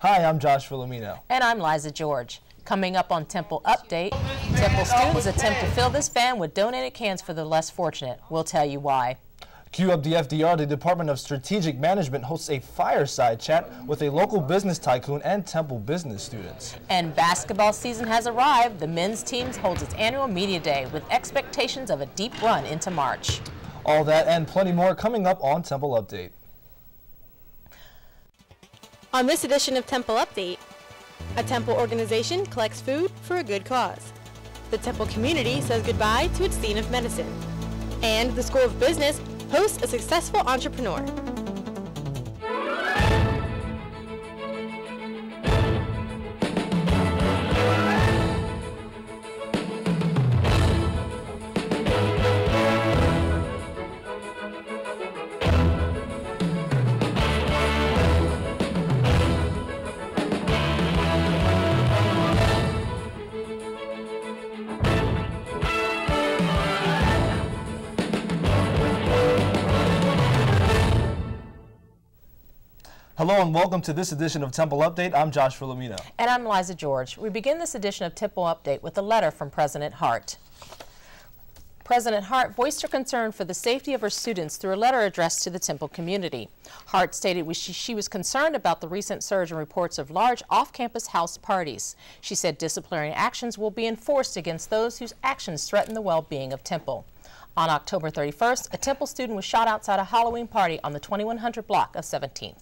Hi, I'm Josh Filomeno. And I'm Liza George. Coming up on Temple Update, Temple students attempt to fill this van with donated cans for the less fortunate. We'll tell you why. Cue up the FDR. The Department of Strategic Management hosts a fireside chat with a local business tycoon and Temple business students. And basketball season has arrived. The men's team holds its annual media day with expectations of a deep run into March. All that and plenty more coming up on Temple Update. On this edition of Temple Update, a Temple organization collects food for a good cause. The Temple community says goodbye to its Dean of Medicine. And the School of Business hosts a successful entrepreneur. Hello and welcome to this edition of Temple Update. I'm Josh Filomeno. And I'm Liza George. We begin this edition of Temple Update with a letter from President Hart. President Hart voiced her concern for the safety of her students through a letter addressed to the Temple community. Hart stated she was concerned about the recent surge in reports of large off-campus house parties. She said disciplinary actions will be enforced against those whose actions threaten the well-being of Temple. On October 31st, a Temple student was shot outside a Halloween party on the 2100 block of 17th.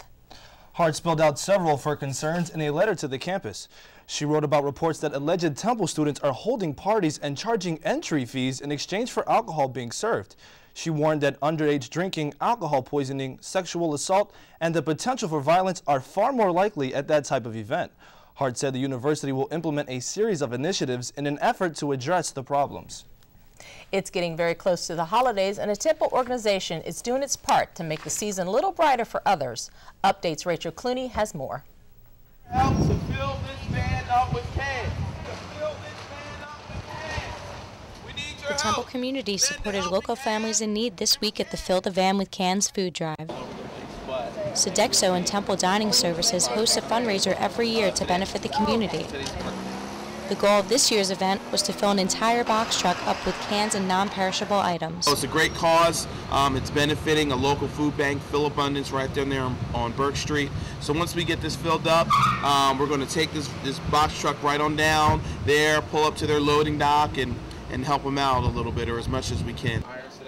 Hart spelled out several of her concerns in a letter to the campus. She wrote about reports that alleged Temple students are holding parties and charging entry fees in exchange for alcohol being served. She warned that underage drinking, alcohol poisoning, sexual assault, and the potential for violence are far more likely at that type of event. Hart said the university will implement a series of initiatives in an effort to address the problems. It's getting very close to the holidays, and a Temple organization is doing its part to make the season a little brighter for others. Updates Rachel Clooney has more. Help to fill this van up with cans. The Temple community supported local families in need this week at the Fill the Van with Cans food drive. Sodexo and Temple Dining Services host a fundraiser every year to benefit the community. The goal of this year's event was to fill an entire box truck up with cans and non-perishable items. It's a great cause. It's benefiting a local food bank, Fill Abundance, right down there on Burke Street. So once we get this filled up, we're going to take this box truck right on down there, pull up to their loading dock, and help them out a little bit, or as much as we can.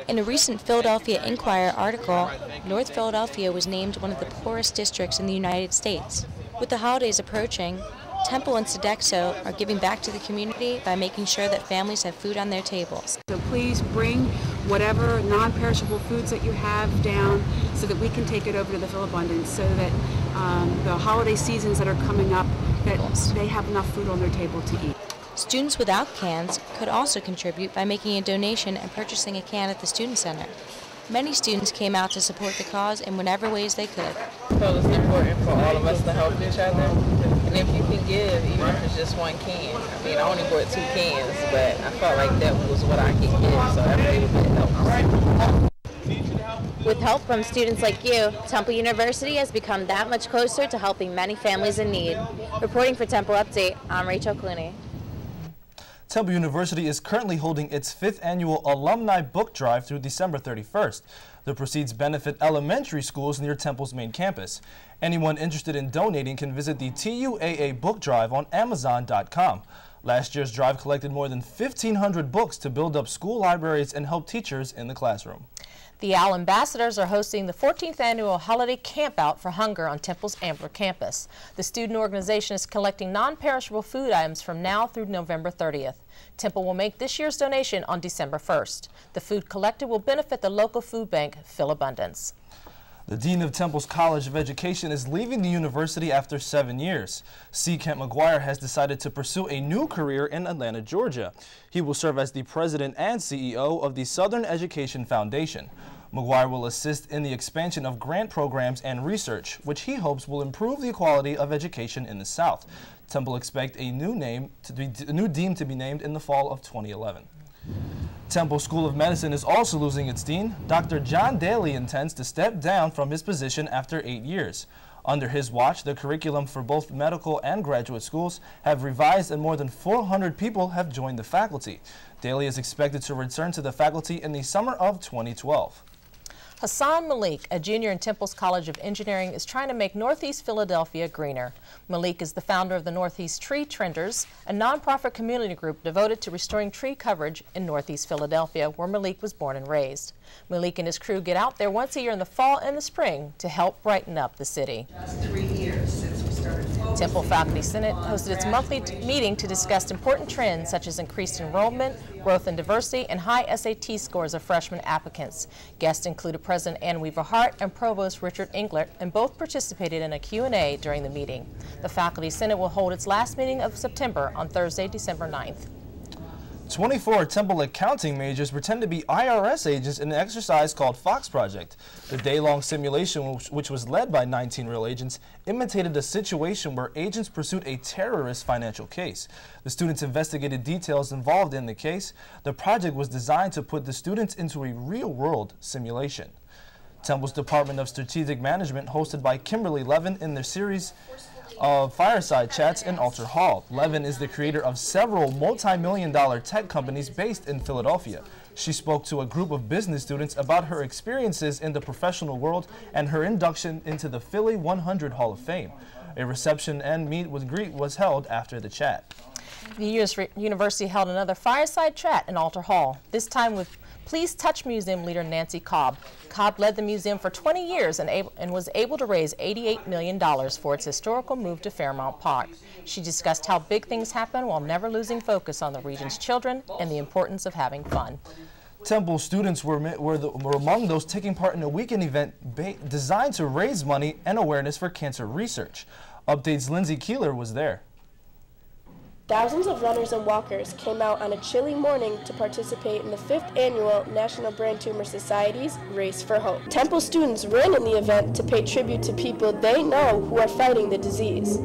In a recent Philadelphia Inquirer article, North Philadelphia was named one of the poorest districts in the United States. With the holidays approaching, Temple and Sodexo are giving back to the community by making sure that families have food on their tables. So please bring whatever non-perishable foods that you have down so that we can take it over to the Fill Abundance so that the holiday seasons that are coming up, that they have enough food on their table to eat. Students without cans could also contribute by making a donation and purchasing a can at the Student Center. Many students came out to support the cause in whatever ways they could. So it's important for all of us to help each other. And if you can give, even if it's just one can. I mean, I only bought 2 cans, but I felt like that was what I could give, so every little bit helps. With help from students like you, Temple University has become that much closer to helping many families in need. Reporting for Temple Update, I'm Rachel Clooney. Temple University is currently holding its 5th annual Alumni Book Drive through December 31st. The proceeds benefit elementary schools near Temple's main campus. Anyone interested in donating can visit the TUAA Book Drive on Amazon.com. Last year's drive collected more than 1,500 books to build up school libraries and help teachers in the classroom. The OWL Ambassadors are hosting the 14th annual holiday campout for hunger on Temple's Ambler campus. The student organization is collecting non-perishable food items from now through November 30th. Temple will make this year's donation on December 1st. The food collected will benefit the local food bank, Fill Abundance. The Dean of Temple's College of Education is leaving the university after 7 years. C. Kent McGuire has decided to pursue a new career in Atlanta, Georgia. He will serve as the president and CEO of the Southern Education Foundation. McGuire will assist in the expansion of grant programs and research, which he hopes will improve the quality of education in the South. Temple expects a new dean to be named in the fall of 2011. Temple School of Medicine is also losing its dean. Dr. John Daly intends to step down from his position after 8 years. Under his watch, the curriculum for both medical and graduate schools have revised and more than 400 people have joined the faculty. Daly is expected to return to the faculty in the summer of 2012. Hassan Malik, a junior in Temple's College of Engineering, is trying to make Northeast Philadelphia greener. Malik is the founder of the Northeast Tree Trenders, a nonprofit community group devoted to restoring tree coverage in Northeast Philadelphia, where Malik was born and raised. Malik and his crew get out there once a year in the fall and the spring to help brighten up the city. Just 3 years since we started. Temple Faculty Senate hosted its monthly meeting to discuss important trends such as increased enrollment, growth in diversity, and high SAT scores of freshman applicants. Guests included President Ann Weaver Hart and Provost Richard Englert, and both participated in a Q&A during the meeting. The Faculty Senate will hold its last meeting of September on Thursday, December 9th. 24 Temple accounting majors pretend to be IRS agents in an exercise called Fox Project. The day-long simulation, which was led by 19 real agents, imitated a situation where agents pursued a terrorist financial case. The students investigated details involved in the case. The project was designed to put the students into a real-world simulation. Temple's Department of Strategic Management, hosted by Kimberly Levin in their series of fireside chats in Alter Hall. Levin is the creator of several multi-million-dollar tech companies based in Philadelphia. She spoke to a group of business students about her experiences in the professional world and her induction into the Philly 100 Hall of Fame. A reception and meet with greet was held after the chat. The U.S. University held another fireside chat in Alter Hall, this time with Please Touch Museum leader Nancy Cobb. Cobb led the museum for 20 years and was able to raise $88 million for its historical move to Fairmount Park. She discussed how big things happen while never losing focus on the region's children and the importance of having fun. Temple students were among those taking part in a weekend event designed to raise money and awareness for cancer research. Update's Lindsay Keeler was there. Thousands of runners and walkers came out on a chilly morning to participate in the 5th annual National Brain Tumor Society's Race for Hope. Temple students ran in the event to pay tribute to people they know who are fighting the disease.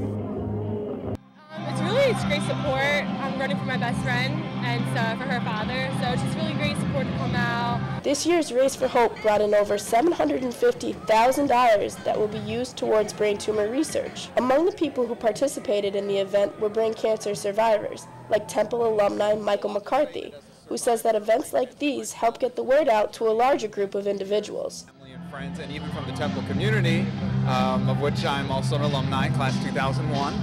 It's great support. I'm running for my best friend and for her father, so it's just really great support to come out. This year's Race for Hope brought in over $750,000 that will be used towards brain tumor research. Among the people who participated in the event were brain cancer survivors, like Temple alumni Michael McCarthy, who says that events like these help get the word out to a larger group of individuals. Friends, and even from the Temple community, of which I'm also an alumni, class 2001.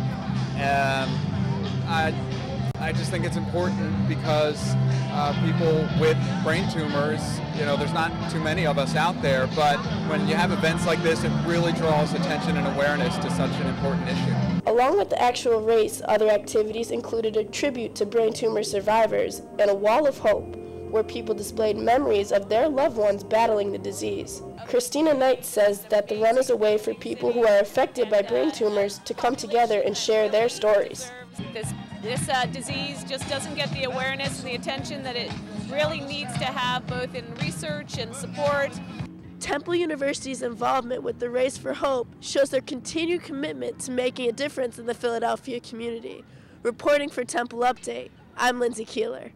I just think it's important because people with brain tumors, you know, there's not too many of us out there, but when you have events like this, it really draws attention and awareness to such an important issue. Along with the actual race, other activities included a tribute to brain tumor survivors and a wall of hope, where people displayed memories of their loved ones battling the disease. Christina Knight says that the run is a way for people who are affected by brain tumors to come together and share their stories. This disease just doesn't get the awareness and the attention that it really needs to have, both in research and support. Temple University's involvement with the Race for Hope shows their continued commitment to making a difference in the Philadelphia community. Reporting for Temple Update, I'm Lindsay Keeler.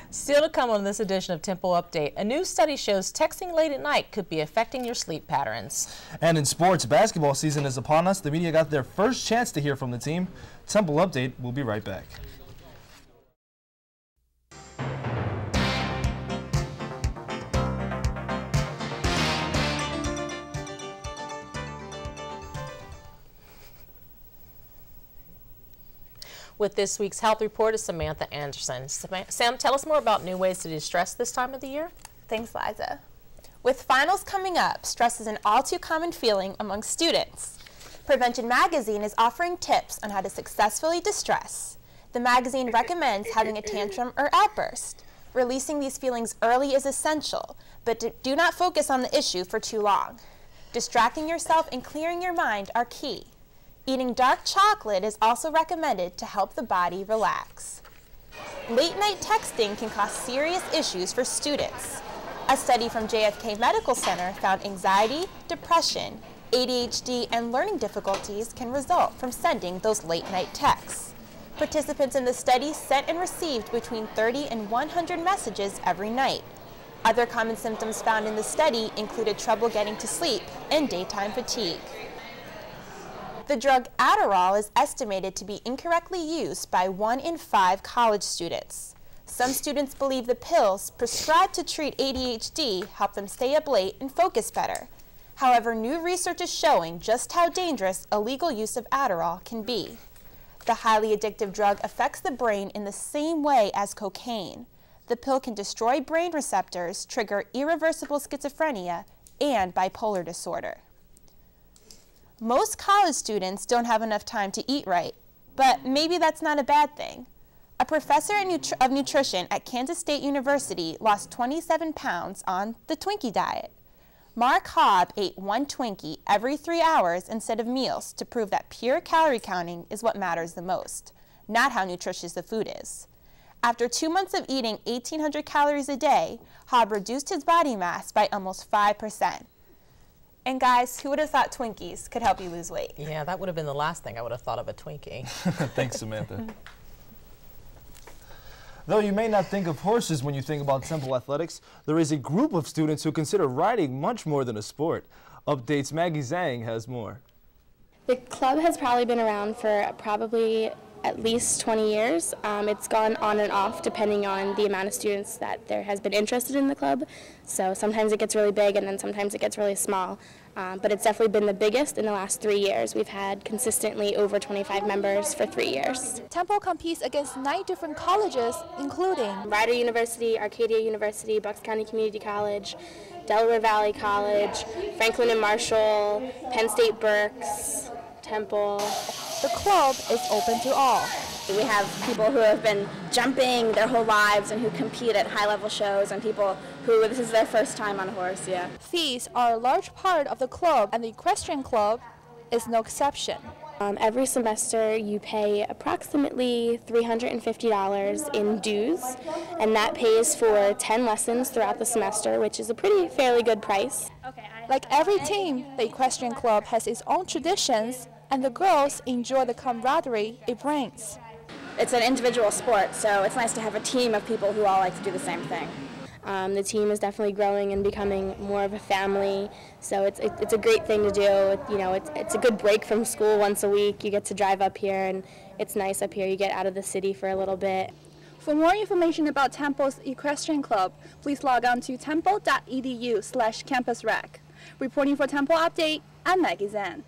Still to come on this edition of Temple Update, a new study shows texting late at night could be affecting your sleep patterns. And in sports, basketball season is upon us. The media got their first chance to hear from the team. Temple Update will be right back. With this week's health report is Samantha Anderson. Sam, tell us more about new ways to de-stress this time of the year. Thanks, Liza. With finals coming up, stress is an all too common feeling among students. Prevention Magazine is offering tips on how to successfully distress. The magazine recommends having a tantrum or outburst. Releasing these feelings early is essential, but do not focus on the issue for too long. Distracting yourself and clearing your mind are key. Eating dark chocolate is also recommended to help the body relax. Late night texting can cause serious issues for students. A study from JFK Medical Center found anxiety, depression, ADHD, and learning difficulties can result from sending those late night texts. Participants in the study sent and received between 30 and 100 messages every night. Other common symptoms found in the study included trouble getting to sleep and daytime fatigue. The drug Adderall is estimated to be incorrectly used by 1 in 5 college students. Some students believe the pills prescribed to treat ADHD help them stay up late and focus better. However, new research is showing just how dangerous illegal use of Adderall can be. The highly addictive drug affects the brain in the same way as cocaine. The pill can destroy brain receptors, trigger irreversible schizophrenia, and bipolar disorder. Most college students don't have enough time to eat right, but maybe that's not a bad thing. A professor of nutrition at Kansas State University lost 27 pounds on the Twinkie diet. Mark Hobb ate 1 Twinkie every 3 hours instead of meals to prove that pure calorie counting is what matters the most, not how nutritious the food is. After 2 months of eating 1,800 calories a day, Hobb reduced his body mass by almost 5%. And guys, who would have thought Twinkies could help you lose weight? Yeah, that would have been the last thing I would have thought of, a Twinkie. Thanks, Samantha. Though you may not think of horses when you think about Temple athletics, there is a group of students who consider riding much more than a sport. Updates Maggie Zhang has more. The club has probably been around for probably at least 20 years. It's gone on and off depending on the amount of students that there has been interested in the club. So sometimes it gets really big and then sometimes it gets really small. But it's definitely been the biggest in the last 3 years. We've had consistently over 25 members for 3 years. Temple competes against 9 different colleges, including Rider University, Arcadia University, Bucks County Community College, Delaware Valley College, Franklin and Marshall, Penn State Berks, Temple. The club is open to all. We have people who have been jumping their whole lives and who compete at high-level shows, and people who this is their first time on a horse, yeah. Fees are a large part of the club, and the equestrian club is no exception. Every semester you pay approximately $350 in dues, and that pays for 10 lessons throughout the semester, which is a fairly good price. Like every team, the equestrian club has its own traditions, and the girls enjoy the camaraderie it brings. It's an individual sport, so it's nice to have a team of people who all like to do the same thing. The team is definitely growing and becoming more of a family, so it's a great thing to do. You know, it's a good break from school once a week. You get to drive up here, and it's nice up here. You get out of the city for a little bit. For more information about Temple's Equestrian Club, please log on to temple.edu/campusrec. Reporting for Temple Update, I'm Maggie Zhang.